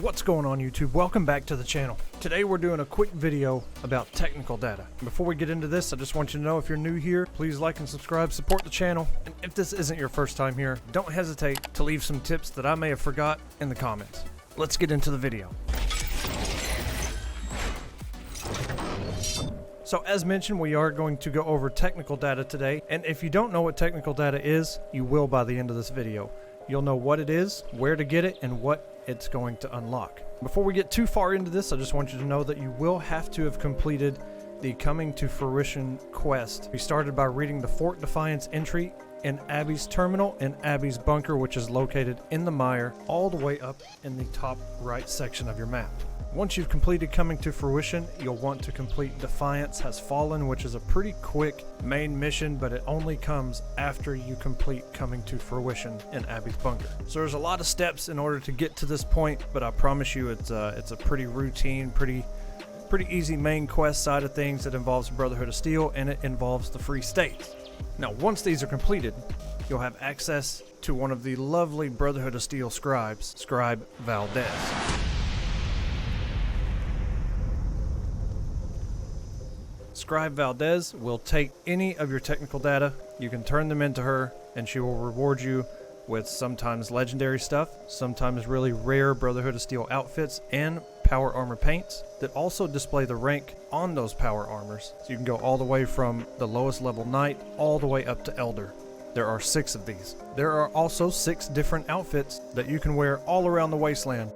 What's going on YouTube? Welcome back to the channel. Today we're doing a quick video about technical data. Before we get into this, I just want you to know if you're new here, please like and subscribe, support the channel. And if this isn't your first time here, don't hesitate to leave some tips that I may have forgot in the comments. Let's get into the video. So as mentioned, we are going to go over technical data today. And if you don't know what technical data is, you will by the end of this video. You'll know what it is, where to get it, and what it's going to unlock. Before we get too far into this, I just want you to know that you will have to have completed the Coming to Fruition quest. We started by reading the Fort Defiance entry in Abbie's terminal and Abbie's bunker, which is located in the mire, all the way up in the top right section of your map. Once you've completed Coming to Fruition, you'll want to complete Defiance Has Fallen, which is a pretty quick main mission, but it only comes after you complete Coming to Fruition in Abbie's bunker. So there's a lot of steps in order to get to this point, but I promise you it's a pretty routine, pretty easy main quest side of things that involves Brotherhood of Steel, and it involves the Free States. Now, once these are completed, you'll have access to one of the lovely Brotherhood of Steel scribes, Scribe Valdez. Scribe Valdez will take any of your technical data, you can turn them into her, and she will reward you with sometimes legendary stuff, sometimes really rare Brotherhood of Steel outfits, and power armor paints that also display the rank on those power armors. So you can go all the way from the lowest level knight all the way up to elder. There are 6 of these. There are also 6 different outfits that you can wear all around the wasteland.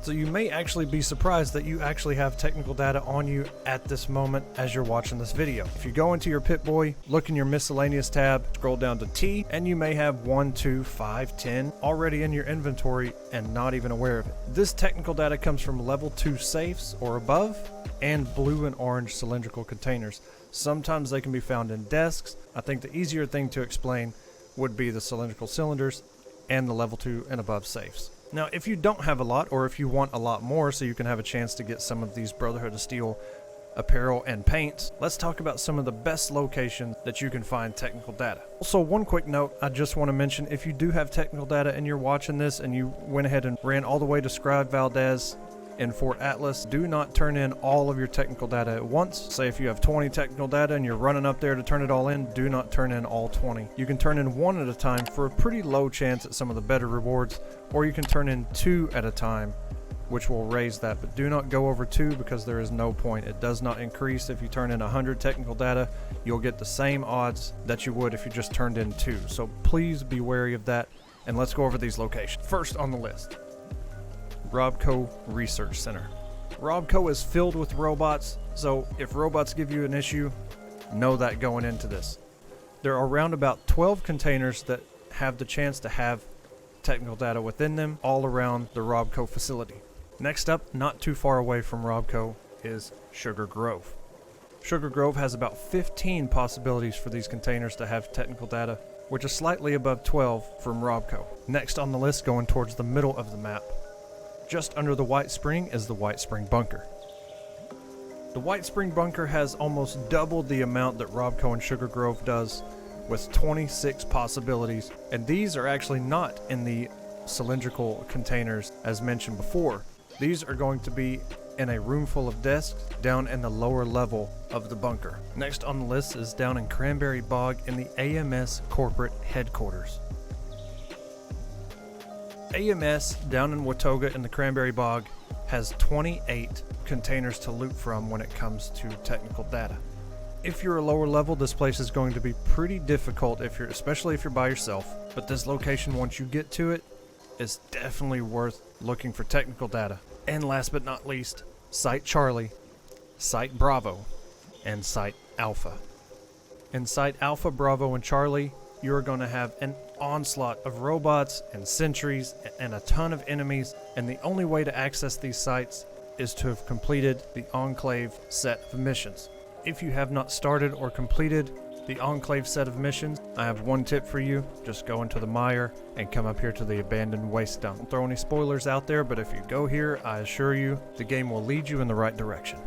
So you may actually be surprised that you actually have technical data on you at this moment as you're watching this video. If you go into your Pip-Boy, look in your miscellaneous tab, scroll down to T, and you may have 1, 2, 5, 10 already in your inventory and not even aware of it. This technical data comes from level 2 safes or above and blue and orange cylindrical containers. Sometimes they can be found in desks. I think the easier thing to explain would be the cylindrical cylinders and the level 2 and above safes. Now, if you don't have a lot, or if you want a lot more so you can have a chance to get some of these Brotherhood of Steel apparel and paints, let's talk about some of the best locations that you can find technical data. Also, one quick note, I just want to mention, if you do have technical data and you're watching this and you went ahead and ran all the way to Scribe Valdez in Fort Atlas, do not turn in all of your technical data at once. Say if you have 20 technical data and you're running up there to turn it all in, do not turn in all 20. You can turn in 1 at a time for a pretty low chance at some of the better rewards, or you can turn in 2 at a time, which will raise that, but do not go over 2 because there is no point. It does not increase. If you turn in 100 technical data, you'll get the same odds that you would if you just turned in 2. So please be wary of that, and let's go over these locations. First on the list, Robco Research Center. Robco is filled with robots, so if robots give you an issue, know that going into this. There are around about 12 containers that have the chance to have technical data within them all around the Robco facility. Next up, not too far away from Robco, is Sugar Grove. Sugar Grove has about 15 possibilities for these containers to have technical data, which is slightly above 12 from Robco. Next on the list, going towards the middle of the map, just under the Whitespring, is the Whitespring bunker. The Whitespring bunker has almost double the amount that Robco and Sugar Grove does, with 26 possibilities, and these are actually not in the cylindrical containers as mentioned before. These are going to be in a room full of desks down in the lower level of the bunker. Next on the list is down in Cranberry Bog in the AMS corporate headquarters. AMS down in Watoga in the Cranberry Bog has 28 containers to loot from when it comes to technical data. If you're a lower level, this place is going to be pretty difficult, especially if you're by yourself, but this location, once you get to it, is definitely worth looking for technical data. And last but not least, Site Charlie, Site Bravo, and Site Alpha. In Site Alpha, Bravo, and Charlie, you are going to have an onslaught of robots and sentries and a ton of enemies, and the only way to access these sites is to have completed the Enclave set of missions. If you have not started or completed the Enclave set of missions, I have one tip for you. Just go into the mire and come up here to the abandoned waste dump. Don't throw any spoilers out there, but if you go here, I assure you the game will lead you in the right direction.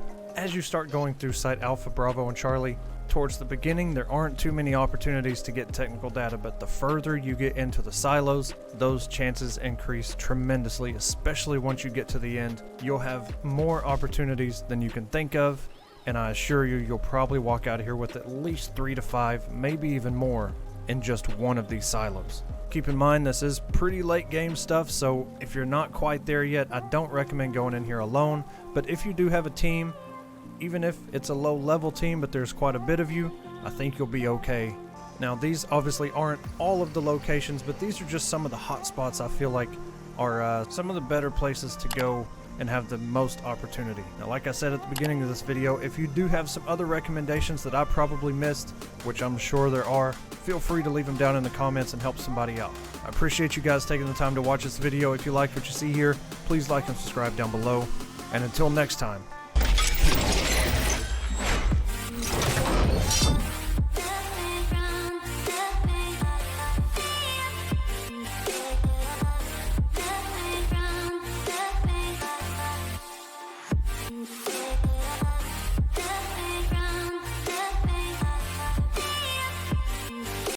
as you start going through Site Alpha, Bravo, and Charlie, towards the beginning, there aren't too many opportunities to get technical data, but the further you get into the silos, those chances increase tremendously, especially once you get to the end. You'll have more opportunities than you can think of, and I assure you, you'll probably walk out of here with at least 3 to 5, maybe even more, in just one of these silos. Keep in mind, this is pretty late game stuff, so if you're not quite there yet, I don't recommend going in here alone, but if you do have a team, even if it's a low level team but there's quite a bit of you, I think you'll be okay. Now these obviously aren't all of the locations, but these are just some of the hot spots I feel like are some of the better places to go and have the most opportunity. Now like I said at the beginning of this video, if you do have some other recommendations that I probably missed, which I'm sure there are, feel free to leave them down in the comments and help somebody out. I appreciate you guys taking the time to watch this video. If you like what you see here, please like and subscribe down below. And until next time,